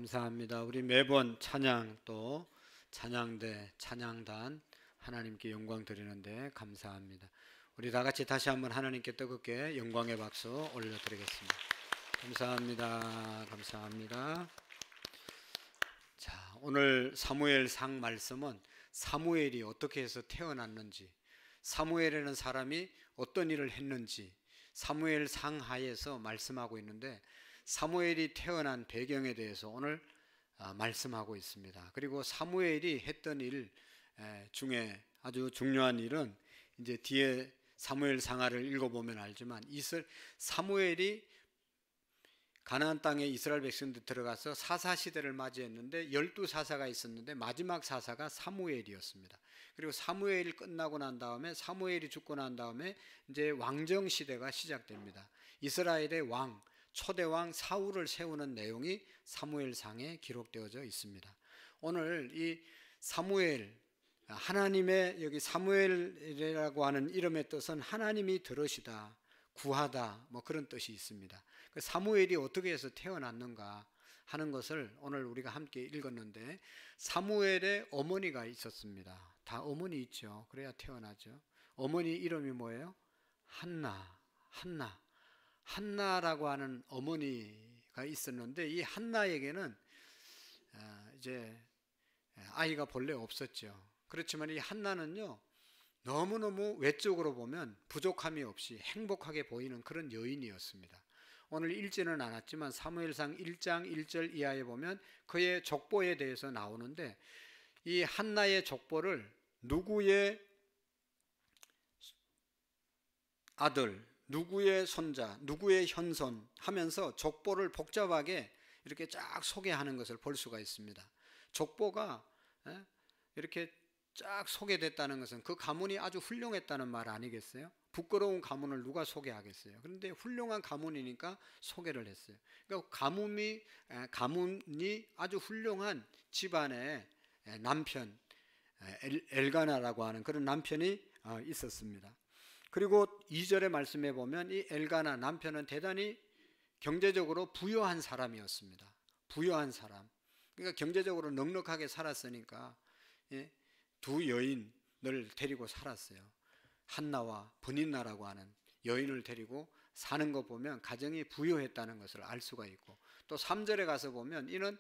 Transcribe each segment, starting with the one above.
감사합니다. 우리 매번 찬양 또 찬양대 찬양단 하나님께 영광 드리는데 감사합니다. 우리 다 같이 다시 한번 하나님께 뜨겁게 영광의 박수 올려드리겠습니다. 감사합니다. 감사합니다. 자, 오늘 사무엘상 말씀은 사무엘이 어떻게 해서 태어났는지, 사무엘이라는 사람이 어떤 일을 했는지 사무엘상 하에서 말씀하고 있는데, 사무엘이 태어난 배경에 대해서 오늘 말씀하고 있습니다. 그리고 사무엘이 했던 일 중에 아주 중요한 일은 이제 뒤에 사무엘 상하를 읽어보면 알지만, 사무엘이 가나안 땅에 이스라엘 백성들 들어가서 사사 시대를 맞이했는데 12사사가 있었는데 마지막 사사가 사무엘이었습니다. 그리고 사무엘이 끝나고 난 다음에, 사무엘이 죽고 난 다음에 이제 왕정 시대가 시작됩니다. 이스라엘의 왕, 초대왕 사울을 세우는 내용이 사무엘상에 기록되어져 있습니다. 오늘 이 사무엘, 하나님의, 여기 사무엘이라고 하는 이름의 뜻은 하나님이 들으시다, 구하다, 뭐 그런 뜻이 있습니다. 사무엘이 어떻게 해서 태어났는가 하는 것을 오늘 우리가 함께 읽었는데, 사무엘의 어머니가 있었습니다. 다 어머니 있죠. 그래야 태어나죠. 어머니 이름이 뭐예요? 한나라고 하는 어머니가 있었는데, 이 한나에게는 이제 아이가 본래 없었죠. 그렇지만 이 한나는요, 너무너무 외적으로 보면 부족함이 없이 행복하게 보이는 그런 여인이었습니다. 오늘 읽지는 않았지만 사무엘상 1장 1절 이하에 보면 그의 족보에 대해서 나오는데, 이 한나의 족보를 누구의 아들, 누구의 손자, 누구의 현손 하면서 족보를 복잡하게 이렇게 쫙 소개하는 것을 볼 수가 있습니다. 족보가 이렇게 쫙 소개됐다는 것은 그 가문이 아주 훌륭했다는 말 아니겠어요? 부끄러운 가문을 누가 소개하겠어요? 그런데 훌륭한 가문이니까 소개를 했어요. 그러니까 가문이 아주 훌륭한 집안의 남편, 엘가나라고 하는 그런 남편이 있었습니다. 그리고 2절의 말씀에 보면 이 엘가나 남편은 대단히 경제적으로 부유한 사람이었습니다. 부유한 사람. 그러니까 경제적으로 넉넉하게 살았으니까 두 여인을 데리고 살았어요. 한나와 브닌나라고 하는 여인을 데리고 사는 거 보면 가정이 부유했다는 것을 알 수가 있고, 또 3절에 가서 보면 이는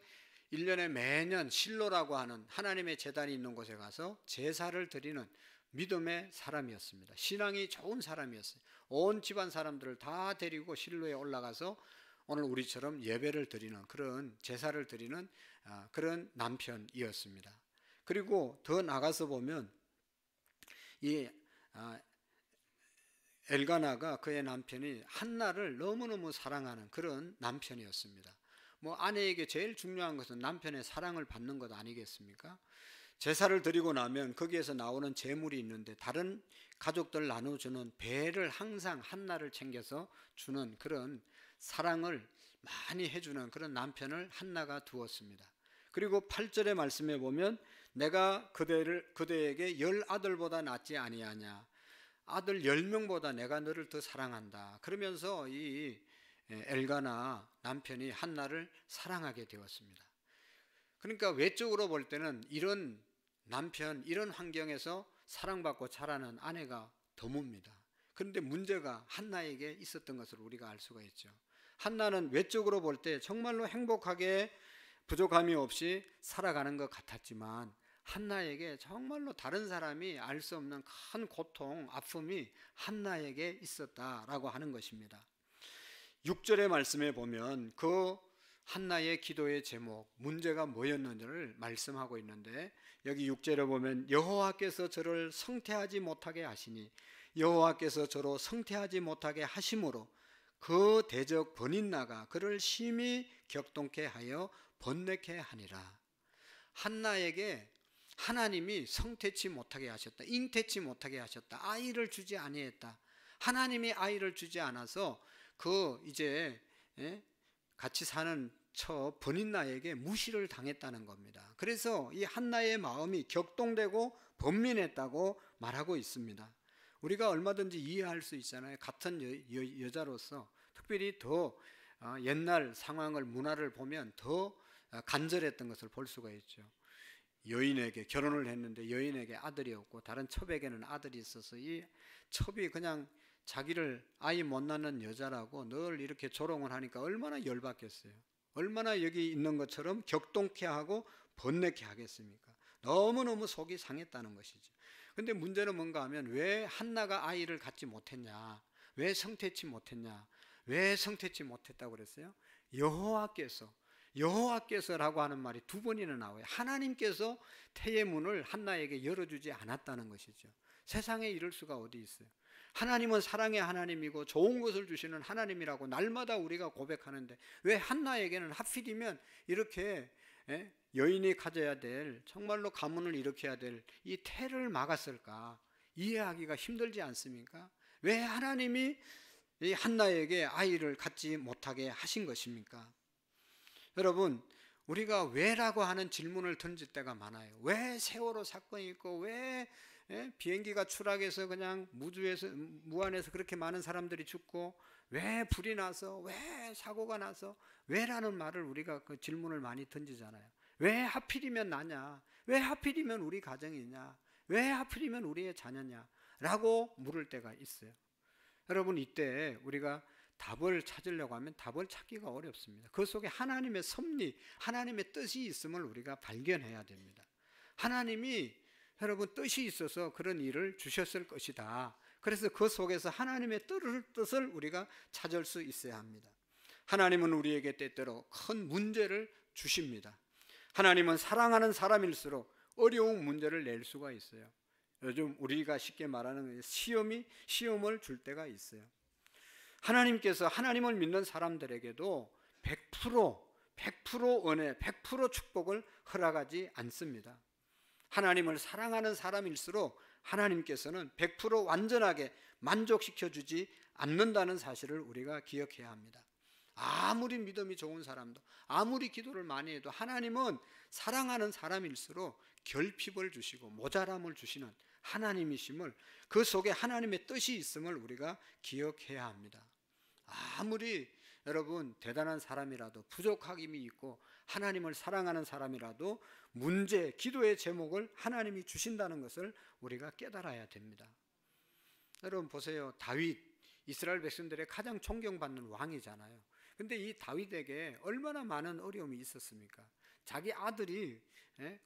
1년에 매년 실로라고 하는 하나님의 제단이 있는 곳에 가서 제사를 드리는 믿음의 사람이었습니다. 신앙이 좋은 사람이었어요. 온 집안 사람들을 다 데리고 실로에 올라가서 오늘 우리처럼 예배를 드리는, 그런 제사를 드리는 그런 남편이었습니다. 그리고 더 나가서 보면 이 엘가나가, 그의 남편이 한나를 너무너무 사랑하는 그런 남편이었습니다. 뭐 아내에게 제일 중요한 것은 남편의 사랑을 받는 것 아니겠습니까? 제사를 드리고 나면 거기에서 나오는 제물이 있는데 다른 가족들 나눠주는 배를 항상 한나를 챙겨서 주는 그런 사랑을 많이 해주는 그런 남편을 한나가 두었습니다. 그리고 8절의 말씀에 보면 내가 그대에게 10아들보다 낫지 아니하냐, 아들 10명보다 내가 너를 더 사랑한다. 그러면서 이 엘가나 남편이 한나를 사랑하게 되었습니다. 그러니까 외적으로 볼 때는 이런 남편, 이런 환경에서 사랑받고 자라는 아내가 드뭅니다. 그런데 문제가 한나에게 있었던 것을 우리가 알 수가 있죠. 한나는 외적으로 볼 때 정말로 행복하게 부족함이 없이 살아가는 것 같았지만, 한나에게 정말로 다른 사람이 알 수 없는 큰 고통, 아픔이 한나에게 있었다라고 하는 것입니다. 6절의 말씀에 보면 그 한나의 기도의 제목, 문제가 뭐였는지를 말씀하고 있는데, 여기 6절에 보면 여호와께서 저를 성태하지 못하게 하시니 여호와께서 저로 성태하지 못하게 하심으로 그 대적 브닌나가 그를 심히 격동케 하여 번뇌케 하니라. 한나에게 하나님이 성태치 못하게 하셨다, 잉태치 못하게 하셨다, 아이를 주지 아니했다. 하나님이 아이를 주지 않아서 이제 같이 사는 처 브닌나에게 무시를 당했다는 겁니다. 그래서 이 한나의 마음이 격동되고 번민했다고 말하고 있습니다. 우리가 얼마든지 이해할 수 있잖아요. 같은 여자로서 특별히 더 옛날 상황을, 문화를 보면 더 간절했던 것을 볼 수가 있죠. 여인에게 결혼을 했는데 여인에게 아들이 없고 다른 첩에게는 아들이 있어서 이 첩이 그냥 자기를 아이 못 낳는 여자라고 늘 이렇게 조롱을 하니까 얼마나 열받겠어요. 얼마나 여기 있는 것처럼 격동케 하고 번뇌케 하겠습니까? 너무너무 속이 상했다는 것이죠. 근데 문제는 뭔가 하면 왜 한나가 아이를 갖지 못했냐? 왜 성태치 못했냐? 왜 성태치 못했다고 그랬어요? 여호와께서라고 하는 말이 두 번이나 나와요. 하나님께서 태의 문을 한나에게 열어주지 않았다는 것이죠. 세상에 이럴 수가 어디 있어요. 하나님은 사랑의 하나님이고 좋은 것을 주시는 하나님이라고 날마다 우리가 고백하는데 왜 한나에게는 하필이면 이렇게 여인이 가져야 될, 정말로 가문을 일으켜야 될 이 태를 막았을까? 이해하기가 힘들지 않습니까? 왜 하나님이 이 한나에게 아이를 갖지 못하게 하신 것입니까? 여러분, 우리가 왜라고 하는 질문을 던질 때가 많아요. 왜 세월호 사건이 있고 왜 비행기가 추락해서 그냥 무안에서 그렇게 많은 사람들이 죽고 왜 불이 나서 왜 사고가 나서 왜라는 말을 우리가 그 질문을 많이 던지잖아요. 왜 하필이면 나냐? 왜 하필이면 우리 가정이냐? 왜 하필이면 우리의 자녀냐? 라고 물을 때가 있어요. 여러분, 이때 우리가 답을 찾으려고 하면 답을 찾기가 어렵습니다. 그 속에 하나님의 섭리, 하나님의 뜻이 있음을 우리가 발견해야 됩니다. 하나님이 여러분 뜻이 있어서 그런 일을 주셨을 것이다. 그래서 그 속에서 하나님의 뜻을 우리가 찾을 수 있어야 합니다. 하나님은 우리에게 때때로 큰 문제를 주십니다. 하나님은 사랑하는 사람일수록 어려운 문제를 낼 수가 있어요. 요즘 우리가 쉽게 말하는 시험을 줄 때가 있어요. 하나님께서 하나님을 믿는 사람들에게도 100% 은혜, 100% 축복을 허락하지 않습니다. 하나님을 사랑하는 사람일수록 하나님께서는 100% 완전하게 만족시켜 주지 않는다는 사실을 우리가 기억해야 합니다. 아무리 믿음이 좋은 사람도, 아무리 기도를 많이 해도 하나님은 사랑하는 사람일수록 결핍을 주시고 모자람을 주시는 하나님이심을, 그 속에 하나님의 뜻이 있음을 우리가 기억해야 합니다. 아무리 여러분 대단한 사람이라도, 부족함이 있고 하나님을 사랑하는 사람이라도 문제, 기도의 제목을 하나님이 주신다는 것을 우리가 깨달아야 됩니다. 여러분 보세요. 다윗, 이스라엘 백성들의 가장 존경받는 왕이잖아요. 근데 이 다윗에게 얼마나 많은 어려움이 있었습니까? 자기 아들이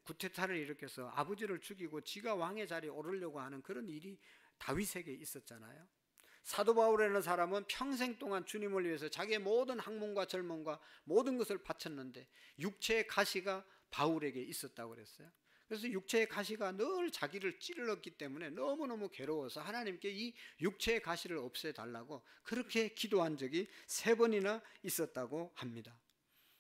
구테타를 일으켜서 아버지를 죽이고 지가 왕의 자리에 오르려고 하는 그런 일이 다윗에게 있었잖아요. 사도 바울이라는 사람은 평생 동안 주님을 위해서 자기의 모든 학문과 젊음과 모든 것을 바쳤는데 육체의 가시가 바울에게 있었다고 그랬어요. 그래서 육체의 가시가 늘 자기를 찔렀기 때문에 너무너무 괴로워서 하나님께 이 육체의 가시를 없애달라고 그렇게 기도한 적이 3번이나 있었다고 합니다.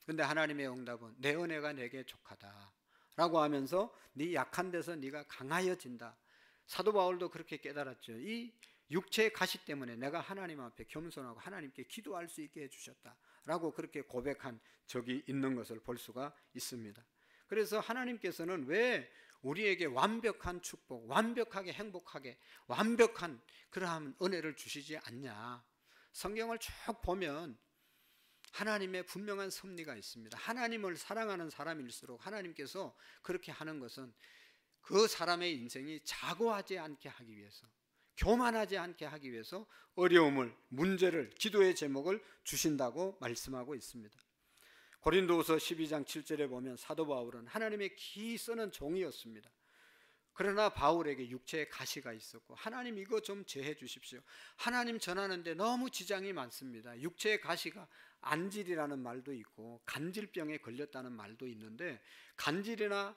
그런데 하나님의 응답은 내 은혜가 내게 족하다 라고 하면서 네 약한 데서 네가 강하여진다. 사도 바울도 그렇게 깨달았죠. 이 육체의 가시 때문에 내가 하나님 앞에 겸손하고 하나님께 기도할 수 있게 해주셨다 라고 그렇게 고백한 적이 있는 것을 볼 수가 있습니다. 그래서 하나님께서는 왜 우리에게 완벽한 축복, 완벽하게 행복하게 완벽한 그러한 은혜를 주시지 않냐. 성경을 쭉 보면 하나님의 분명한 섭리가 있습니다. 하나님을 사랑하는 사람일수록 하나님께서 그렇게 하는 것은 그 사람의 인생이 자고하지 않게 하기 위해서, 교만하지 않게 하기 위해서 어려움을, 문제를, 기도의 제목을 주신다고 말씀하고 있습니다. 고린도후서 12장 7절에 보면 사도 바울은 하나님의 기 쓰는 종이었습니다. 그러나 바울에게 육체의 가시가 있었고 하나님 이거 좀 제해 주십시오. 하나님 전하는데 너무 지장이 많습니다. 육체의 가시가 안질이라는 말도 있고 간질병에 걸렸다는 말도 있는데 간질이나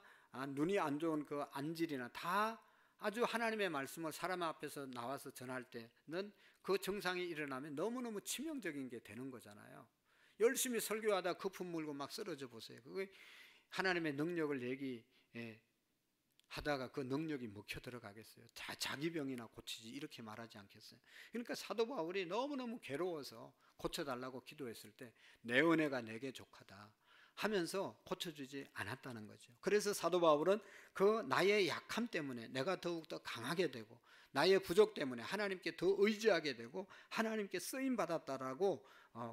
눈이 안 좋은 그 안질이나 다 아주 하나님의 말씀을 사람 앞에서 나와서 전할 때는 그 증상이 일어나면 너무너무 치명적인 게 되는 거잖아요. 열심히 설교하다 거품 물고 막 쓰러져 보세요. 그게 하나님의 능력을 하다가 그 능력이 먹혀 들어가겠어요? 자기 병이나 고치지 이렇게 말하지 않겠어요? 그러니까 사도 바울이 너무너무 괴로워서 고쳐달라고 기도했을 때 내 은혜가 내게 족하다 하면서 고쳐주지 않았다는 거죠. 그래서 사도 바울은 그 나의 약함 때문에 내가 더욱더 강하게 되고 나의 부족 때문에 하나님께 더 의지하게 되고 하나님께 쓰임받았다라고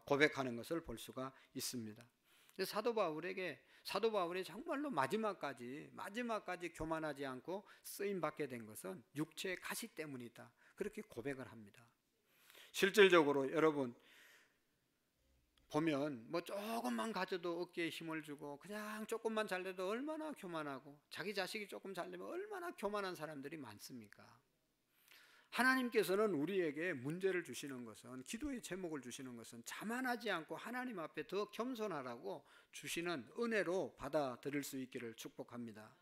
고백하는 것을 볼 수가 있습니다. 사도 바울에게 사도 바울이 정말로 마지막까지 교만하지 않고 쓰임 받게 된 것은 육체의 가시 때문이다. 그렇게 고백을 합니다. 실질적으로 여러분 보면 뭐 조금만 가져도 어깨에 힘을 주고 그냥 조금만 잘 돼도 얼마나 교만하고 자기 자식이 조금 잘 되면 얼마나 교만한 사람들이 많습니까? 하나님께서는 우리에게 문제를 주시는 것은, 기도의 제목을 주시는 것은 자만하지 않고 하나님 앞에 더 겸손하라고 주시는 은혜로 받아들일 수 있기를 축복합니다.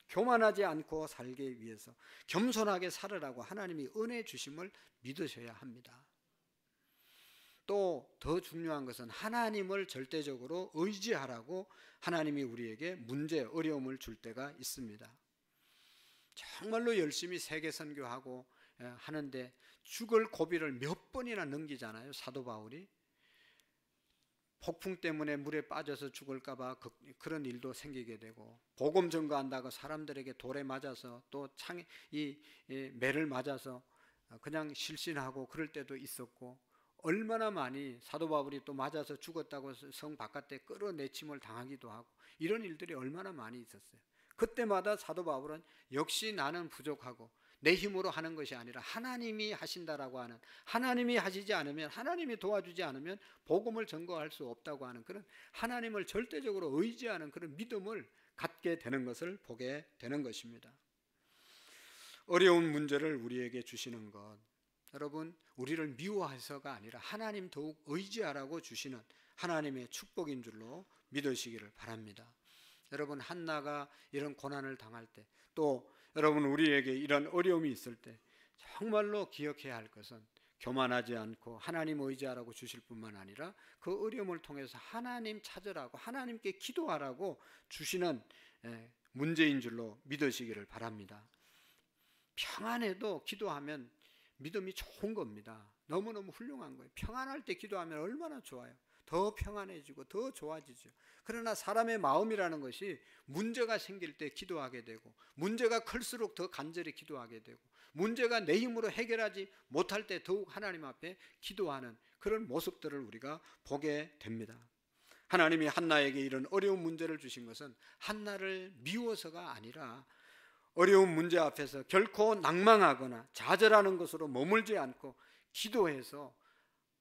교만하지 않고 살기 위해서 겸손하게 살으라고 하나님이 은혜 주심을 믿으셔야 합니다. 또 더 중요한 것은 하나님을 절대적으로 의지하라고 하나님이 우리에게 문제, 어려움을 줄 때가 있습니다. 정말로 열심히 세계 선교하고 하는데 죽을 고비를 몇 번이나 넘기잖아요. 사도 바울이 폭풍 때문에 물에 빠져서 죽을까 봐 그런 일도 생기게 되고, 복음 전거한다고 사람들에게 돌에 맞아서 또 이 매를 맞아서 그냥 실신하고 그럴 때도 있었고, 얼마나 많이 사도 바울이 또 맞아서 죽었다고 성 바깥에 끌어내침을 당하기도 하고, 이런 일들이 얼마나 많이 있었어요. 그때마다 사도 바울은 역시 나는 부족하고 내 힘으로 하는 것이 아니라 하나님이 하신다라고 하는, 하나님이 하시지 않으면, 하나님이 도와주지 않으면 복음을 전거할 수 없다고 하는 그런 하나님을 절대적으로 의지하는 그런 믿음을 갖게 되는 것을 보게 되는 것입니다. 어려운 문제를 우리에게 주시는 것, 여러분 우리를 미워해서가 아니라 하나님 더욱 의지하라고 주시는 하나님의 축복인 줄로 믿으시기를 바랍니다. 여러분 한나가 이런 고난을 당할 때, 또 여러분 우리에게 이런 어려움이 있을 때 정말로 기억해야 할 것은 교만하지 않고 하나님 의지하라고 주실 뿐만 아니라 그 어려움을 통해서 하나님 찾으라고, 하나님께 기도하라고 주시는 문제인 줄로 믿으시기를 바랍니다. 평안해도 기도하면 믿음이 좋은 겁니다. 너무너무 훌륭한 거예요. 평안할 때 기도하면 얼마나 좋아요. 더 평안해지고 더 좋아지죠. 그러나 사람의 마음이라는 것이 문제가 생길 때 기도하게 되고, 문제가 클수록 더 간절히 기도하게 되고, 문제가 내 힘으로 해결하지 못할 때 더욱 하나님 앞에 기도하는 그런 모습들을 우리가 보게 됩니다. 하나님이 한나에게 이런 어려운 문제를 주신 것은 한나를 미워서가 아니라 어려운 문제 앞에서 결코 낭망하거나 좌절하는 것으로 머물지 않고 기도해서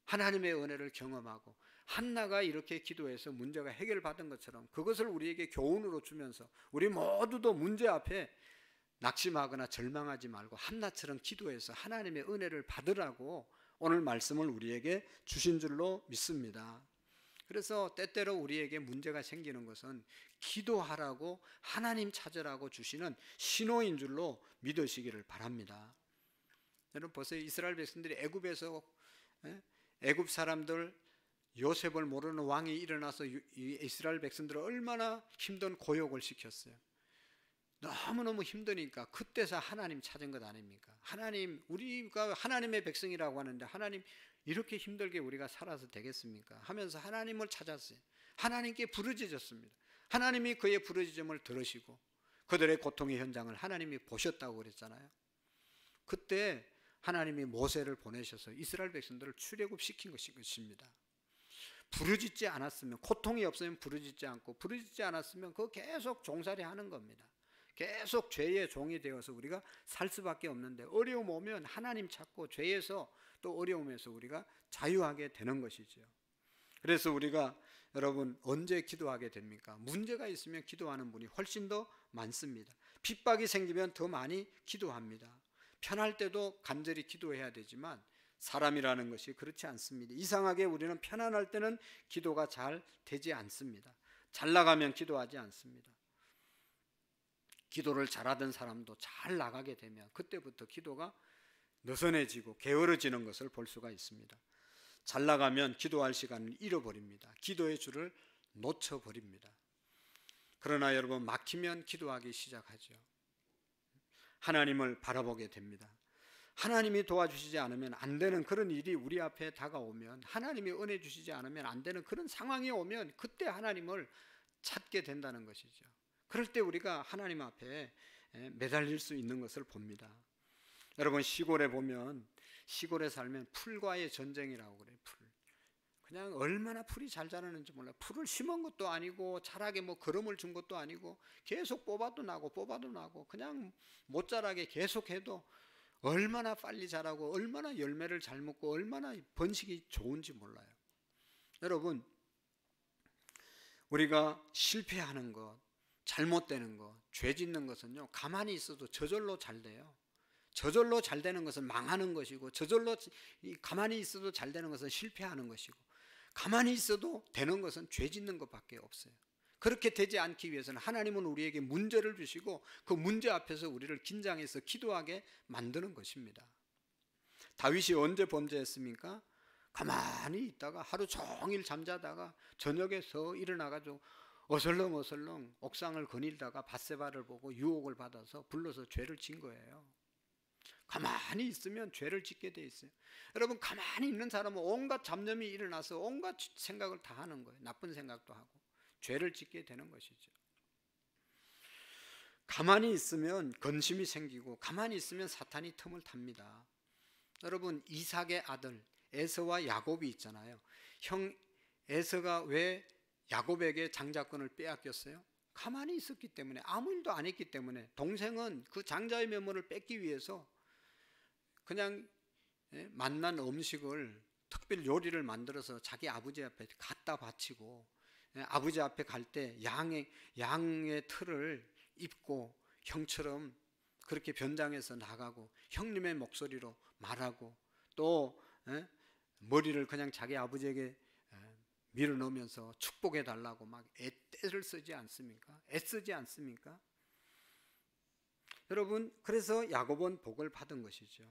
하나님의 은혜를 경험하고, 한나가 이렇게 기도해서 문제가 해결받은 것처럼 그것을 우리에게 교훈으로 주면서 우리 모두도 문제 앞에 낙심하거나 절망하지 말고 한나처럼 기도해서 하나님의 은혜를 받으라고 오늘 말씀을 우리에게 주신 줄로 믿습니다. 그래서 때때로 우리에게 문제가 생기는 것은 기도하라고, 하나님 찾으라고 주시는 신호인 줄로 믿으시기를 바랍니다. 여러분 보세요. 이스라엘 백성들이 애굽에서, 애굽 사람들 요셉을 모르는 왕이 일어나서 이스라엘 백성들을 얼마나 힘든 고역을 시켰어요. 너무너무 힘드니까 그때서 하나님 찾은 것 아닙니까? 하나님, 우리가 하나님의 백성이라고 하는데 하나님 이렇게 힘들게 우리가 살아서 되겠습니까? 하면서 하나님을 찾았어요. 하나님께 부르짖었습니다. 하나님이 그의 부르짖음을 들으시고 그들의 고통의 현장을 하나님이 보셨다고 그랬잖아요. 그때 하나님이 모세를 보내셔서 이스라엘 백성들을 출애굽시킨 것입니다. 부르짖지 않았으면, 고통이 없으면 부르짖지 않고, 부르짖지 않았으면 그거 계속 종살이 하는 겁니다. 계속 죄의 종이 되어서 우리가 살 수밖에 없는데, 어려움 오면 하나님 찾고 죄에서 또 어려움에서 우리가 자유하게 되는 것이죠. 그래서 우리가 여러분 언제 기도하게 됩니까? 문제가 있으면 기도하는 분이 훨씬 더 많습니다. 핍박이 생기면 더 많이 기도합니다. 편할 때도 간절히 기도해야 되지만 사람이라는 것이 그렇지 않습니다. 이상하게 우리는 편안할 때는 기도가 잘 되지 않습니다. 잘 나가면 기도하지 않습니다. 기도를 잘하던 사람도 잘 나가게 되면 그때부터 기도가 느슨해지고 게으러지는 것을 볼 수가 있습니다. 잘 나가면 기도할 시간을 잃어버립니다. 기도의 줄을 놓쳐버립니다. 그러나 여러분 막히면 기도하기 시작하죠. 하나님을 바라보게 됩니다. 하나님이 도와주시지 않으면 안 되는 그런 일이 우리 앞에 다가오면, 하나님이 은혜 주시지 않으면 안 되는 그런 상황이 오면 그때 하나님을 찾게 된다는 것이죠. 그럴 때 우리가 하나님 앞에 매달릴 수 있는 것을 봅니다. 여러분 시골에 보면, 시골에 살면 풀과의 전쟁이라고 그래요. 풀. 그냥 얼마나 풀이 잘 자라는지 몰라요. 풀을 심은 것도 아니고 자라게 뭐 거름을 준 것도 아니고 계속 뽑아도 나고 그냥 못 자라게 계속해도 얼마나 빨리 자라고 얼마나 열매를 잘 먹고 얼마나 번식이 좋은지 몰라요. 여러분, 우리가 실패하는 것, 잘못되는 것, 죄 짓는 것은요, 가만히 있어도 저절로 잘 돼요. 저절로 잘 되는 것은 망하는 것이고, 저절로 가만히 있어도 잘 되는 것은 실패하는 것이고, 가만히 있어도 되는 것은 죄 짓는 것밖에 없어요. 그렇게 되지 않기 위해서는 하나님은 우리에게 문제를 주시고 그 문제 앞에서 우리를 긴장해서 기도하게 만드는 것입니다. 다윗이 언제 범죄했습니까? 가만히 있다가 하루 종일 잠자다가 저녁에 서 일어나가지고 어슬렁어슬렁 옥상을 거닐다가 밧세바를 보고 유혹을 받아서 불러서 죄를 진 거예요. 가만히 있으면 죄를 짓게 돼 있어요. 여러분, 가만히 있는 사람은 온갖 잡념이 일어나서 온갖 생각을 다 하는 거예요. 나쁜 생각도 하고 죄를 짓게 되는 것이죠. 가만히 있으면 근심이 생기고 가만히 있으면 사탄이 틈을 탑니다. 여러분, 이삭의 아들 에서와 야곱이 있잖아요. 형 에서가 왜 야곱에게 장자권을 빼앗겼어요? 가만히 있었기 때문에, 아무 일도 안 했기 때문에. 동생은 그 장자의 면모를 뺏기 위해서 그냥 만난 음식을 특별 요리를 만들어서 자기 아버지 앞에 갖다 바치고, 아버지 앞에 갈 때 양의 틀을 입고 형처럼 그렇게 변장해서 나가고 형님의 목소리로 말하고, 또 머리를 그냥 자기 아버지에게 밀어넣으면서 축복해 달라고 막 애를 쓰지 않습니까? 애쓰지 않습니까? 여러분, 그래서 야곱은 복을 받은 것이죠.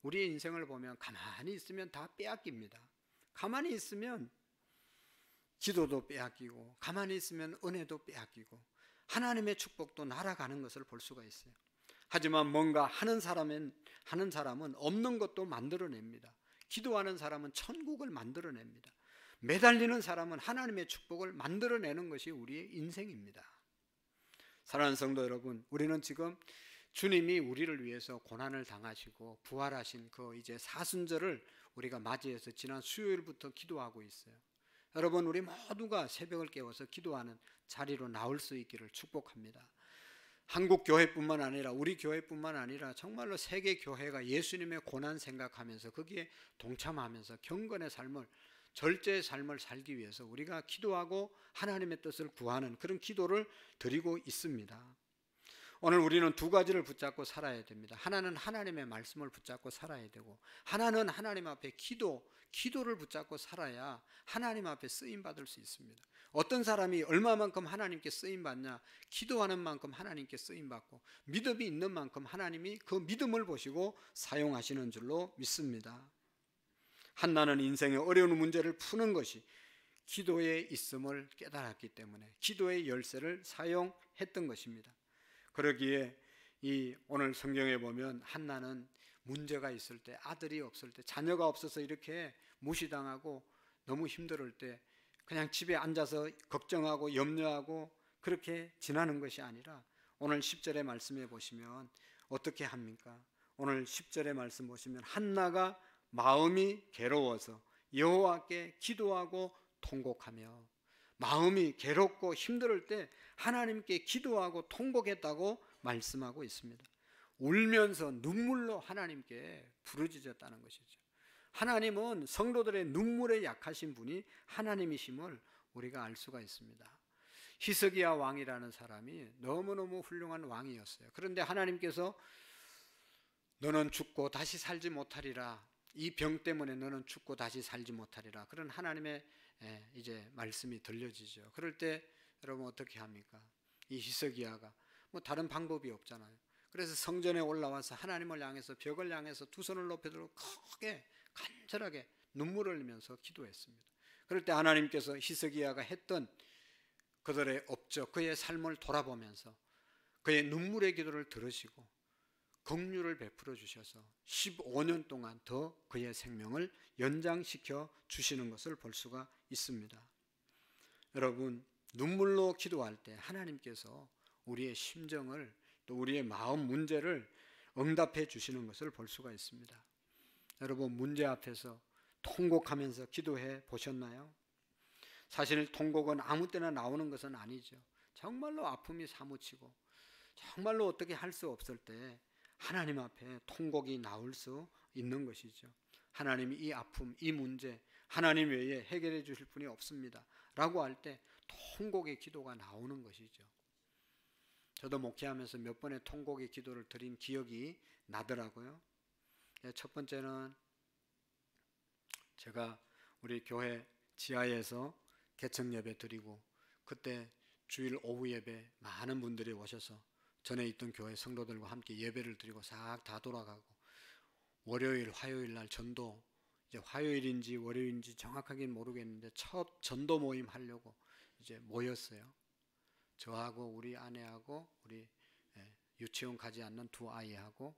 우리의 인생을 보면 가만히 있으면 다 빼앗깁니다. 가만히 있으면 기도도 빼앗기고, 가만히 있으면 은혜도 빼앗기고, 하나님의 축복도 날아가는 것을 볼 수가 있어요. 하지만 뭔가 하는 사람은 없는 것도 만들어냅니다. 기도하는 사람은 천국을 만들어냅니다. 매달리는 사람은 하나님의 축복을 만들어내는 것이 우리의 인생입니다. 사랑하는 성도 여러분, 우리는 지금 주님이 우리를 위해서 고난을 당하시고 부활하신 그 이제 사순절을 우리가 맞이해서 지난 수요일부터 기도하고 있어요. 여러분, 우리 모두가 새벽을 깨워서 기도하는 자리로 나올 수 있기를 축복합니다. 한국 교회뿐만 아니라 우리 교회뿐만 아니라 정말로 세계 교회가 예수님의 고난 생각하면서 거기에 동참하면서 경건의 삶을, 절제의 삶을 살기 위해서 우리가 기도하고 하나님의 뜻을 구하는 그런 기도를 드리고 있습니다. 오늘 우리는 두 가지를 붙잡고 살아야 됩니다. 하나는 하나님의 말씀을 붙잡고 살아야 되고, 하나는 하나님 앞에 기도를 붙잡고 살아야 하나님 앞에 쓰임 받을 수 있습니다. 어떤 사람이 얼마만큼 하나님께 쓰임 받냐? 기도하는 만큼 하나님께 쓰임 받고, 믿음이 있는 만큼 하나님이 그 믿음을 보시고 사용하시는 줄로 믿습니다. 한나는 인생의 어려운 문제를 푸는 것이 기도에 있음을 깨달았기 때문에 기도의 열쇠를 사용했던 것입니다. 그러기에 오늘 성경에 보면 한나는 문제가 있을 때, 아들이 없을 때, 자녀가 없어서 이렇게 무시당하고 너무 힘들 때 그냥 집에 앉아서 걱정하고 염려하고 그렇게 지나는 것이 아니라, 오늘 10절의 말씀에 보시면 어떻게 합니까? 오늘 10절의 말씀 보시면 한나가 마음이 괴로워서 여호와께 기도하고 통곡하며, 마음이 괴롭고 힘들 때 하나님께 기도하고 통곡했다고 말씀하고 있습니다. 울면서 눈물로 하나님께 부르짖었다는 것이죠. 하나님은 성도들의 눈물에 약하신 분이 하나님이심을 우리가 알 수가 있습니다. 히스기야 왕이라는 사람이 너무너무 훌륭한 왕이었어요. 그런데 하나님께서 너는 죽고 다시 살지 못하리라, 이 병 때문에 너는 죽고 다시 살지 못하리라, 그런 하나님의 이제 말씀이 들려지죠. 그럴 때 여러분 어떻게 합니까? 이 히스기야가 뭐 다른 방법이 없잖아요. 그래서 성전에 올라와서 하나님을 향해서, 벽을 향해서 두 손을 높여들고 크게 간절하게 눈물을 흘리면서 기도했습니다. 그럴 때 하나님께서 히스기야가 했던 그들의 업적, 그의 삶을 돌아보면서 그의 눈물의 기도를 들으시고 긍휼을 베풀어 주셔서 15년 동안 더 그의 생명을 연장시켜 주시는 것을 볼 수가 있습니다. 여러분, 눈물로 기도할 때 하나님께서 우리의 심정을, 또 우리의 마음 문제를 응답해 주시는 것을 볼 수가 있습니다. 여러분, 문제 앞에서 통곡하면서 기도해 보셨나요? 사실 통곡은 아무 때나 나오는 것은 아니죠. 정말로 아픔이 사무치고 정말로 어떻게 할 수 없을 때 하나님 앞에 통곡이 나올 수 있는 것이죠. 하나님이 이 아픔, 이 문제 하나님 외에 해결해 주실 분이 없습니다 라고 할 때 통곡의 기도가 나오는 것이죠. 저도 목회하면서 몇 번의 통곡의 기도를 드린 기억이 나더라고요. 첫 번째는 제가 우리 교회 지하에서 개청 예배 드리고, 그때 주일 오후 예배 많은 분들이 오셔서 전에 있던 교회 성도들과 함께 예배를 드리고 싹 다 돌아가고, 월요일 화요일 날 전도, 이제 화요일인지 월요일인지 정확하게 모르겠는데 첫 전도 모임 하려고 이제 모였어요. 저하고 우리 아내하고 우리 유치원 가지 않는 두 아이하고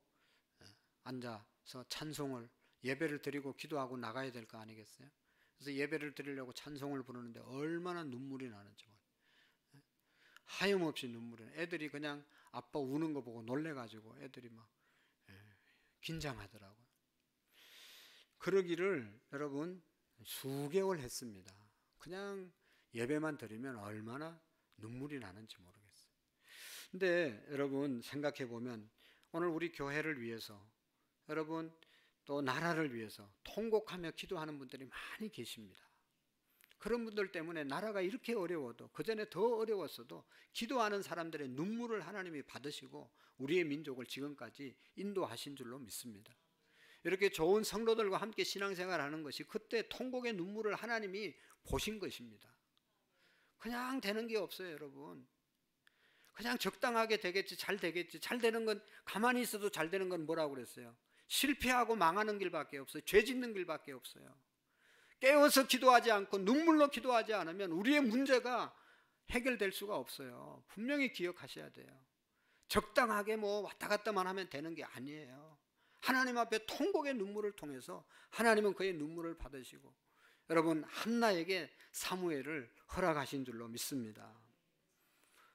앉아서 찬송을, 예배를 드리고 기도하고 나가야 될 거 아니겠어요? 그래서 예배를 드리려고 찬송을 부르는데 얼마나 눈물이 나는지 몰라요. 하염없이 눈물이 나요. 애들이 그냥 아빠 우는 거 보고 놀래가지고 애들이 막 긴장하더라고요. 그러기를 여러분 수개월 했습니다. 그냥 예배만 드리면 얼마나 눈물이 나는지 모르겠어요. 근데 여러분 생각해 보면 오늘 우리 교회를 위해서, 여러분 또 나라를 위해서 통곡하며 기도하는 분들이 많이 계십니다. 그런 분들 때문에 나라가 이렇게 어려워도, 그전에 더 어려웠어도 기도하는 사람들의 눈물을 하나님이 받으시고 우리의 민족을 지금까지 인도하신 줄로 믿습니다. 이렇게 좋은 성도들과 함께 신앙생활하는 것이 그때 통곡의 눈물을 하나님이 보신 것입니다. 그냥 되는 게 없어요, 여러분. 그냥 적당하게 되겠지, 잘 되겠지. 잘 되는 건, 가만히 있어도 잘 되는 건 뭐라고 그랬어요? 실패하고 망하는 길밖에 없어요. 죄 짓는 길밖에 없어요. 깨어서 기도하지 않고 눈물로 기도하지 않으면 우리의 문제가 해결될 수가 없어요. 분명히 기억하셔야 돼요. 적당하게 뭐 왔다 갔다만 하면 되는 게 아니에요. 하나님 앞에 통곡의 눈물을 통해서 하나님은 그의 눈물을 받으시고, 여러분 한나에게 사무엘을 허락하신 줄로 믿습니다.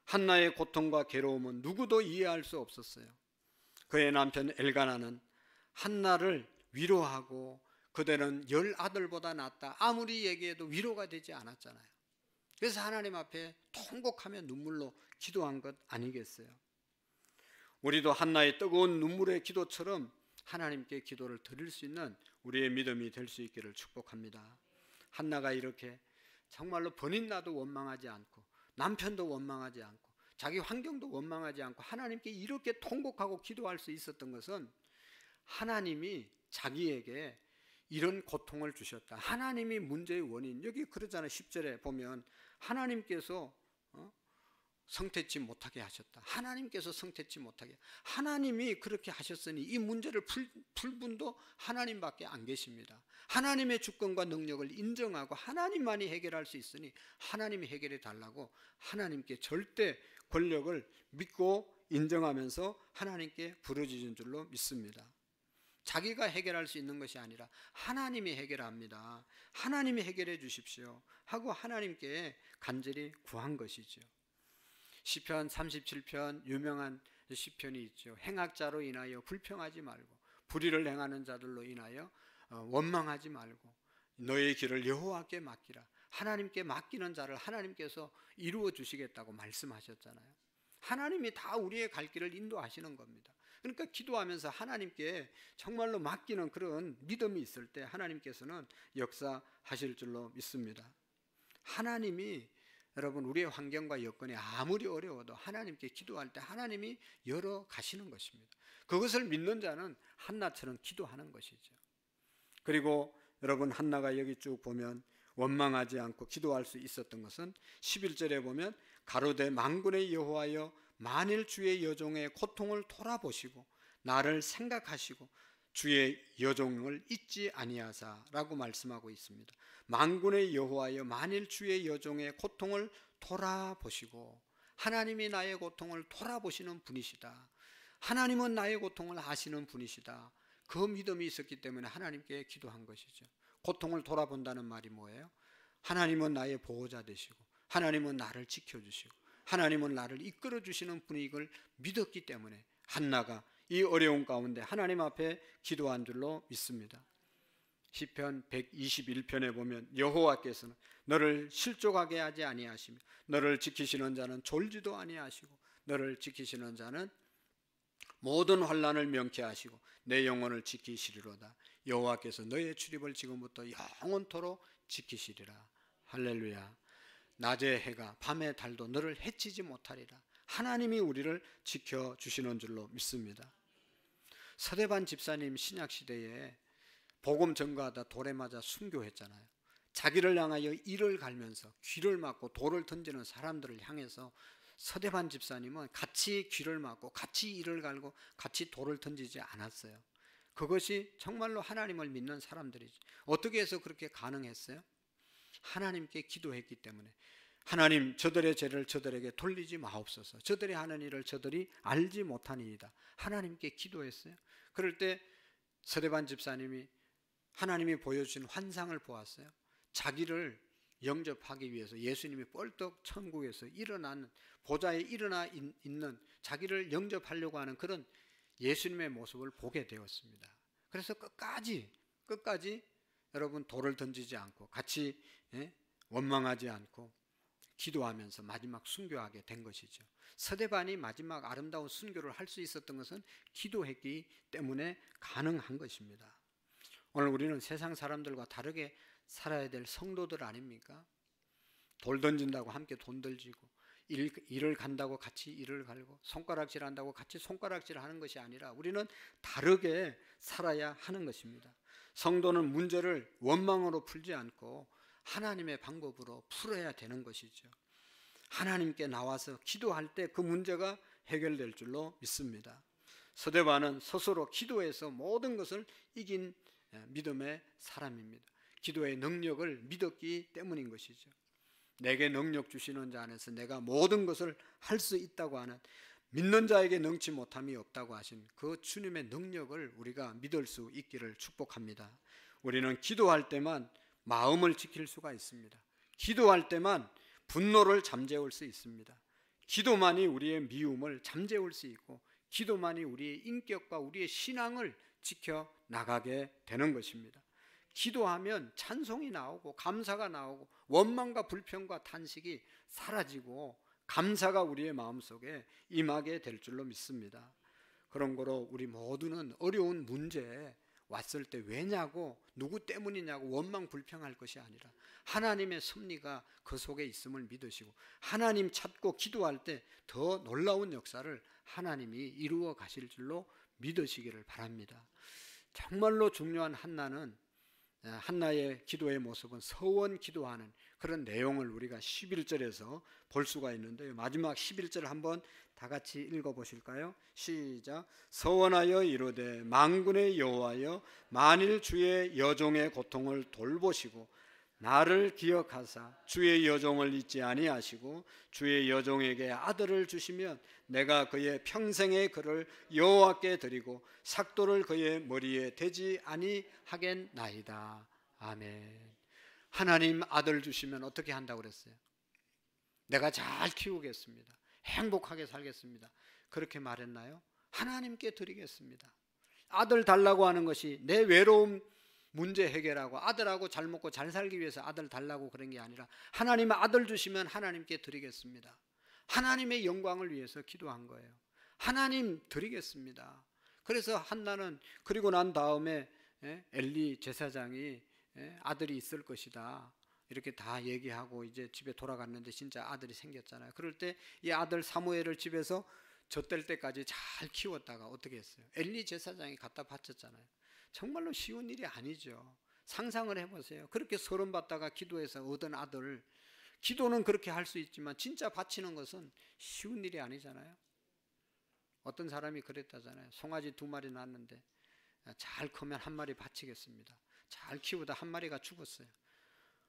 한나의 고통과 괴로움은 누구도 이해할 수 없었어요. 그의 남편 엘가나는 한나를 위로하고 그대는 10아들보다 낫다 아무리 얘기해도 위로가 되지 않았잖아요. 그래서 하나님 앞에 통곡하며 눈물로 기도한 것 아니겠어요? 우리도 한나의 뜨거운 눈물의 기도처럼 하나님께 기도를 드릴 수 있는 우리의 믿음이 될 수 있기를 축복합니다. 한나가 이렇게 정말로 번인나도 원망하지 않고 남편도 원망하지 않고 자기 환경도 원망하지 않고 하나님께 이렇게 통곡하고 기도할 수 있었던 것은 하나님이 자기에게 이런 고통을 주셨다. 하나님이 문제의 원인. 여기 그러잖아요. 10절에 보면 하나님께서 성태치 못하게 하셨다. 하나님께서 성태치 못하게. 하나님이 그렇게 하셨으니 이 문제를 풀 분도 하나님밖에 안 계십니다. 하나님의 주권과 능력을 인정하고 하나님만이 해결할 수 있으니 하나님이 해결해 달라고 하나님께 절대 권력을 믿고 인정하면서 하나님께 부르짖은 줄로 믿습니다. 자기가 해결할 수 있는 것이 아니라 하나님이 해결합니다. 하나님이 해결해 주십시오 하고 하나님께 간절히 구한 것이죠. 시편 37편 유명한 시편이 있죠. 행악자로 인하여 불평하지 말고 불의를 행하는 자들로 인하여 원망하지 말고 너의 길을 여호와께 맡기라. 하나님께 맡기는 자를 하나님께서 이루어 주시겠다고 말씀하셨잖아요. 하나님이 다 우리의 갈 길을 인도하시는 겁니다. 그러니까 기도하면서 하나님께 정말로 맡기는 그런 믿음이 있을 때 하나님께서는 역사하실 줄로 믿습니다. 하나님이 여러분 우리의 환경과 여건이 아무리 어려워도 하나님께 기도할 때 하나님이 열어 가시는 것입니다. 그것을 믿는 자는 한나처럼 기도하는 것이죠. 그리고 여러분 한나가 여기 쭉 보면 원망하지 않고 기도할 수 있었던 것은 11절에 보면 가로되 만군의 여호와여 만일 주의 여종의 고통을 돌아보시고 나를 생각하시고 주의 여종을 잊지 아니하사라고 말씀하고 있습니다. 만군의 여호와여 만일 주의 여종의 고통을 돌아보시고, 하나님이 나의 고통을 돌아보시는 분이시다. 하나님은 나의 고통을 아시는 분이시다. 그 믿음이 있었기 때문에 하나님께 기도한 것이죠. 고통을 돌아본다는 말이 뭐예요? 하나님은 나의 보호자 되시고 하나님은 나를 지켜주시고 하나님은 나를 이끌어 주시는 분이걸 믿었기 때문에 한나가 이 어려운 가운데 하나님 앞에 기도한 줄로 믿습니다. 시편 121편에 보면 여호와께서는 너를 실족하게 하지 아니하시며 너를 지키시는 자는 졸지도 아니하시고 너를 지키시는 자는 모든 환난을 명쾌하시고 내 영혼을 지키시리로다. 여호와께서 너의 출입을 지금부터 영원토록 지키시리라. 할렐루야. 낮의 해가 밤의 달도 너를 해치지 못하리라. 하나님이 우리를 지켜주시는 줄로 믿습니다. 서대반 집사님 신약시대에 복음 전가하다 돌에 맞아 순교했잖아요. 자기를 향하여 이를 갈면서 귀를 막고 돌을 던지는 사람들을 향해서 서대반 집사님은 같이 귀를 막고 같이 이를 갈고 같이 돌을 던지지 않았어요. 그것이 정말로 하나님을 믿는 사람들이지. 어떻게 해서 그렇게 가능했어요? 하나님께 기도했기 때문에. 하나님, 저들의 죄를 저들에게 돌리지 마옵소서. 저들이 하는 일을 저들이 알지 못하니이다. 하나님께 기도했어요. 그럴 때 서대반 집사님이 하나님이 보여주신 환상을 보았어요. 자기를 영접하기 위해서 예수님이 뻘떡 천국에서 일어나는, 보좌에 일어나 있는, 자기를 영접하려고 하는 그런 예수님의 모습을 보게 되었습니다. 그래서 끝까지 여러분 돌을 던지지 않고 같이 원망하지 않고 기도하면서 마지막 순교하게 된 것이죠. 서대반이 마지막 아름다운 순교를 할 수 있었던 것은 기도했기 때문에 가능한 것입니다. 오늘 우리는 세상 사람들과 다르게 살아야 될 성도들 아닙니까? 돌 던진다고 함께 돈 던지고, 일을 간다고 같이 일을 갈고, 손가락질 한다고 같이 손가락질 하는 것이 아니라 우리는 다르게 살아야 하는 것입니다. 성도는 문제를 원망으로 풀지 않고 하나님의 방법으로 풀어야 되는 것이죠. 하나님께 나와서 기도할 때 그 문제가 해결될 줄로 믿습니다. 서대반은 스스로 기도해서 모든 것을 이긴 믿음의 사람입니다. 기도의 능력을 믿었기 때문인 것이죠. 내게 능력 주시는 자 안에서 내가 모든 것을 할 수 있다고 하는, 믿는 자에게 능치 못함이 없다고 하신 그 주님의 능력을 우리가 믿을 수 있기를 축복합니다. 우리는 기도할 때만 마음을 지킬 수가 있습니다. 기도할 때만 분노를 잠재울 수 있습니다. 기도만이 우리의 미움을 잠재울 수 있고, 기도만이 우리의 인격과 우리의 신앙을 지켜 나가게 되는 것입니다. 기도하면 찬송이 나오고 감사가 나오고 원망과 불평과 탄식이 사라지고 감사가 우리의 마음속에 임하게 될 줄로 믿습니다. 그런 거로 우리 모두는 어려운 문제에 왔을 때 왜냐고, 누구 때문이냐고 원망 불평할 것이 아니라 하나님의 섭리가 그 속에 있음을 믿으시고 하나님 찾고 기도할 때 더 놀라운 역사를 하나님이 이루어 가실 줄로 믿으시기를 바랍니다. 정말로 중요한 한나의 기도의 모습은 서원 기도하는 그런 내용을 우리가 11절에서 볼 수가 있는데요. 마지막 11절 한번 다 같이 읽어보실까요? 시작. 서원하여 이르되 만군의 여호와여, 만일 주의 여종의 고통을 돌보시고 나를 기억하사 주의 여종을 잊지 아니하시고 주의 여종에게 아들을 주시면 내가 그의 평생의 그를 여호와께 드리고 삭도를 그의 머리에 대지 아니하겠나이다. 아멘. 하나님 아들 주시면 어떻게 한다고 그랬어요? 내가 잘 키우겠습니다. 행복하게 살겠습니다. 그렇게 말했나요? 하나님께 드리겠습니다. 아들 달라고 하는 것이 내 외로움 문제 해결하고 아들하고 잘 먹고 잘 살기 위해서 아들 달라고 그런 게 아니라 하나님 아들 주시면 하나님께 드리겠습니다. 하나님의 영광을 위해서 기도한 거예요. 하나님 드리겠습니다. 그래서 한나는 그리고 난 다음에 엘리 제사장이 아들이 있을 것이다 이렇게 다 얘기하고 이제 집에 돌아갔는데 진짜 아들이 생겼잖아요. 그럴 때 이 아들 사무엘을 집에서 젖될 때까지 잘 키웠다가 어떻게 했어요? 엘리 제사장이 갖다 바쳤잖아요. 정말로 쉬운 일이 아니죠. 상상을 해보세요. 그렇게 서름 받다가 기도해서 얻은 아들, 기도는 그렇게 할 수 있지만 진짜 바치는 것은 쉬운 일이 아니잖아요. 어떤 사람이 그랬다잖아요. 송아지 2마리 낳았는데 잘 크면 1마리 바치겠습니다. 잘 키우다 1마리가 죽었어요.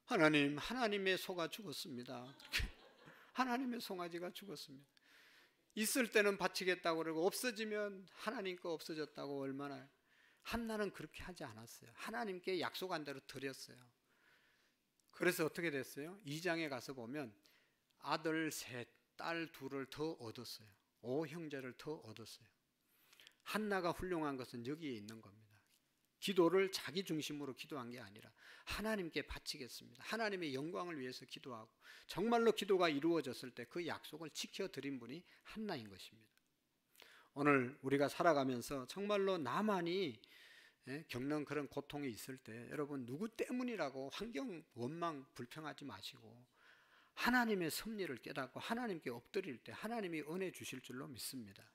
하나님, 하나님의 소가 죽었습니다. 하나님의 송아지가 죽었습니다. 있을 때는 바치겠다고 그러고 없어지면 하나님 거 없어졌다고 얼마나. 한나는 그렇게 하지 않았어요. 하나님께 약속한 대로 드렸어요. 그래서 어떻게 됐어요? 2장에 가서 보면 아들 3, 딸 2를 더 얻었어요. 5형제를 더 얻었어요. 한나가 훌륭한 것은 여기에 있는 겁니다. 기도를 자기 중심으로 기도한 게 아니라 하나님께 바치겠습니다. 하나님의 영광을 위해서 기도하고 정말로 기도가 이루어졌을 때 그 약속을 지켜드린 분이 한나인 것입니다. 오늘 우리가 살아가면서 정말로 나만이 겪는 그런 고통이 있을 때 여러분 누구 때문이라고 환경, 원망, 불평하지 마시고 하나님의 섭리를 깨닫고 하나님께 엎드릴 때 하나님이 은혜 주실 줄로 믿습니다.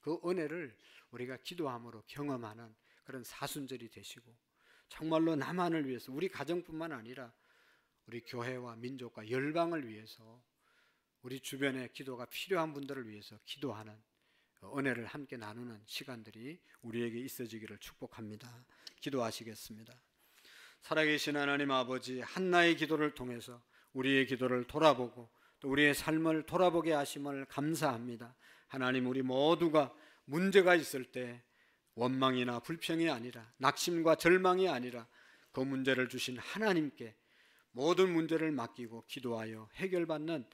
그 은혜를 우리가 기도함으로 경험하는 그런 사순절이 되시고 정말로 나만을 위해서 우리 가정뿐만 아니라 우리 교회와 민족과 열방을 위해서 우리 주변에 기도가 필요한 분들을 위해서 기도하는 은혜를 함께 나누는 시간들이 우리에게 있어지기를 축복합니다. 기도하시겠습니다. 살아계신 하나님 아버지, 한나의 기도를 통해서 우리의 기도를 돌아보고 또 우리의 삶을 돌아보게 하심을 감사합니다. 하나님, 우리 모두가 문제가 있을 때 원망이나 불평이 아니라 낙심과 절망이 아니라 그 문제를 주신 하나님께 모든 문제를 맡기고 기도하여 해결받는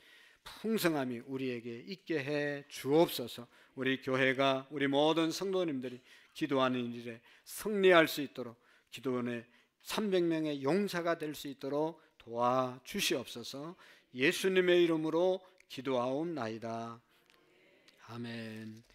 풍성함이 우리에게 있게 해 주옵소서. 우리 교회가 우리 모든 성도님들이 기도하는 일에 승리할 수 있도록 기도원의 300명의 용사가 될 수 있도록 도와주시옵소서. 예수님의 이름으로 기도하옵나이다. 아멘.